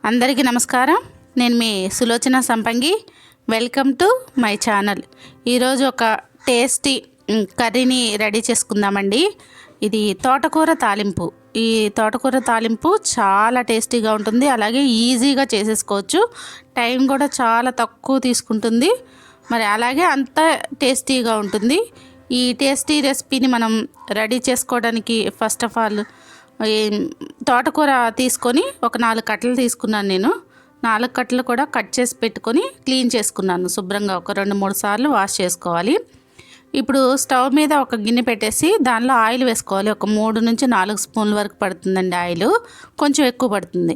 అందరికీ నమస్కారం. నేను మీ సులోచన సంపంగి. Welcome to my channel. ఈరోజు ఒక టేస్టీ కర్రీని రెడీ చేసుకుందామండి. ఇది తోటకూర తాలింపు. ఈ తోటకూర తాలింపు చాలా టేస్టీగా ఉంటుంది, అలాగే ఈజీగా చేసేసుకోవచ్చు. టైం కూడా చాలా తక్కువ తీసుకుంటుంది, మరి అలాగే అంత టేస్టీగా ఉంటుంది. ఈ టేస్టీ రెసిపీని మనం రెడీ చేసుకోవడానికి ఫస్ట్ ఆఫ్ ఆల్ తోటకూర తీసుకొని ఒక 4 కట్టలు తీసుకున్నాను. నేను 4 కట్టలు కూడా కట్ చేసి పెట్టుకొని క్లీన్ చేసుకున్నాను శుభ్రంగా. ఒక 2-3 సార్లు వాష్ చేసుకోవాలి. ఇప్పుడు స్టవ్ మీద ఒక గిన్నె పెట్టేసి దానిలో ఆయిల్ వేసుకోవాలి. ఒక 3 నుంచి 4 స్పూన్ల వరకు పడుతుందండి ఆయిల్, కొంచెం ఎక్కువ పడుతుంది.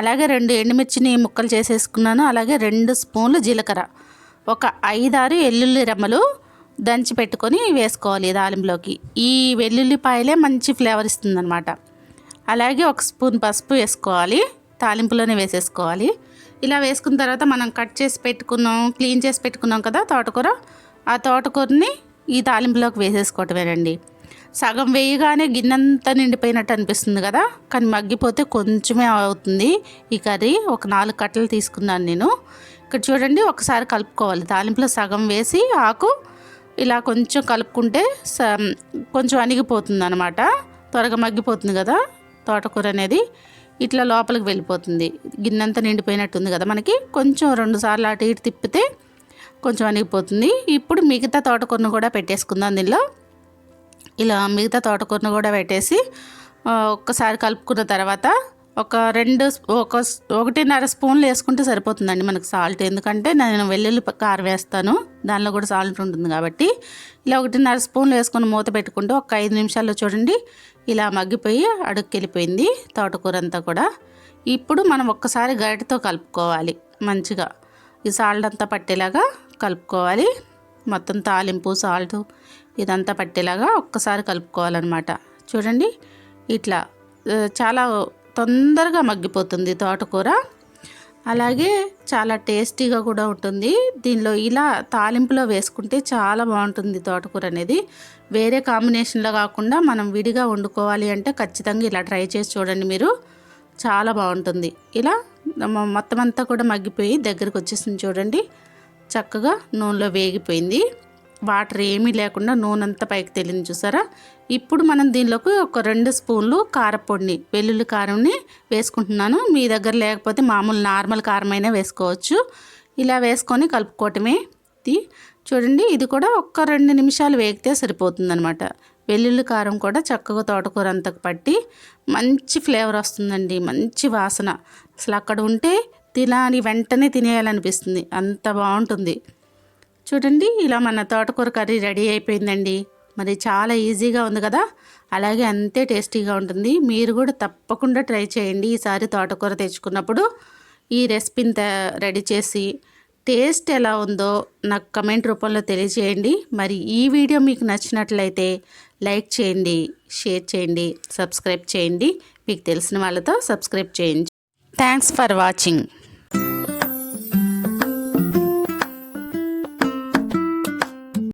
అలాగే 2 ఎండుమిర్చిని ముక్కలు చేసేసుకున్నాను. అలాగే 2 స్పూన్లు జీలకర్ర, ఒక 5-6 వెల్లుల్లి రెమ్మలు దంచి పెట్టుకొని వేసుకోవాలి తాలింపులోకి. ఈ వెల్లుల్లిపాయలే మంచి ఫ్లేవర్ ఇస్తుంది అనమాట. అలాగే 1 స్పూన్ పసుపు వేసుకోవాలి, తాలింపులోనే వేసేసుకోవాలి. ఇలా వేసుకున్న తర్వాత మనం కట్ చేసి పెట్టుకున్నాం, క్లీన్ చేసి పెట్టుకున్నాం కదా తోటకూర, ఆ తోటకూరని ఈ తాలింపులోకి వేసేసుకోవటమేనండి. సగం వేయగానే గిన్నెంతా నిండిపోయినట్టు అనిపిస్తుంది కదా, కానీ మగ్గిపోతే కొంచెమే అవుతుంది ఈ కర్రీ. ఒక 4 కట్టలు తీసుకున్నాను నేను. ఇక్కడ చూడండి, ఒకసారి కలుపుకోవాలి. తాలింపులో సగం వేసి ఆకు ఇలా కొంచెం కలుపుకుంటే కొంచెం అణిగిపోతుంది అనమాట. త్వరగా మగ్గిపోతుంది కదా తోటకూర అనేది, ఇట్లా లోపలికి వెళ్ళిపోతుంది. గిన్నెంతా నిండిపోయినట్టుంది కదా మనకి. కొంచెం 2 సార్లు అటు ఇటు తిప్పితే కొంచెం అణిగిపోతుంది. ఇప్పుడు మిగతా తోటకూరను కూడా పెట్టేసుకుందాం దీనిలో. ఇలా మిగతా తోటకూరను కూడా పెట్టేసి ఒక్కసారి కలుపుకున్న తర్వాత ఒక 1.5 స్పూన్లు వేసుకుంటే సరిపోతుందండి మనకు సాల్ట్. ఎందుకంటే నేను వెల్లుల్లి కారం వేస్తాను, దానిలో కూడా సాల్ట్ ఉంటుంది కాబట్టి. ఇలా 1.5 స్పూన్లు వేసుకొని మూత పెట్టుకుంటూ ఒక 5 నిమిషాల్లో చూడండి ఇలా మగ్గిపోయి అడుగుకి వెళ్ళిపోయింది తోటకూర అంతా కూడా. ఇప్పుడు మనం ఒక్కసారి గరిటెతో కలుపుకోవాలి మంచిగా. ఈ సాల్ట్ అంతా పట్టేలాగా కలుపుకోవాలి. మొత్తం తాలింపు సాల్ట్ ఇదంతా పట్టేలాగా ఒక్కసారి కలుపుకోవాలన్నమాట. చూడండి ఇట్లా చాలా తొందరగా మగ్గిపోతుంది తోటకూర, అలాగే చాలా టేస్టీగా కూడా ఉంటుంది. దీనిలో ఇలా తాలింపులో వేసుకుంటే చాలా బాగుంటుంది తోటకూర అనేది. వేరే కాంబినేషన్లో కాకుండా మనం విడిగా వండుకోవాలి అంటే ఖచ్చితంగా ఇలా ట్రై చేసి చూడండి మీరు, చాలా బాగుంటుంది. ఇలా మొత్తం అంతా కూడా మగ్గిపోయి దగ్గరికి వచ్చేసింది చూడండి, చక్కగా నూనెలో వేగిపోయింది. వాటర్ ఏమీ లేకుండా నూనె అంతా పైకి తేలింది చూసారా. ఇప్పుడు మనం దీనిలోకి ఒక 2 స్పూన్లు కారపొడిని, వెల్లుల్లి కారంని వేసుకుంటున్నాను. మీ దగ్గర లేకపోతే మామూలు నార్మల్ కారమైనా వేసుకోవచ్చు. ఇలా వేసుకొని కలుపుకోవటమే. చూడండి ఇది కూడా ఒక 2 నిమిషాలు వేగితే సరిపోతుందనమాట. వెల్లుల్లి కారం కూడా చక్కగా తోటకూర అంతకు పట్టి మంచి ఫ్లేవర్ వస్తుందండి, మంచి వాసన. అసలు అక్కడ ఉంటే తినాలి వెంటనే తినేయాలనిపిస్తుంది, అంత బాగుంటుంది. చూడండి ఇలా మన తోటకూర కర్రీ రెడీ అయిపోయిందండి. మరి చాలా ఈజీగా ఉంది కదా, అలాగే అంతే టేస్టీగా ఉంటుంది. మీరు కూడా తప్పకుండా ట్రై చేయండి ఈసారి తోటకూర తెచ్చుకున్నప్పుడు. ఈ రెసిపీని రెడీ చేసి టేస్ట్ ఎలా ఉందో నాకు కమెంట్ రూపంలో తెలియజేయండి. మరి ఈ వీడియో మీకు నచ్చినట్లయితే లైక్ చేయండి, షేర్ చేయండి, సబ్స్క్రైబ్ చేయండి. మీకు తెలిసిన వాళ్ళతో సబ్స్క్రైబ్ చేయండి. Thanks for watching.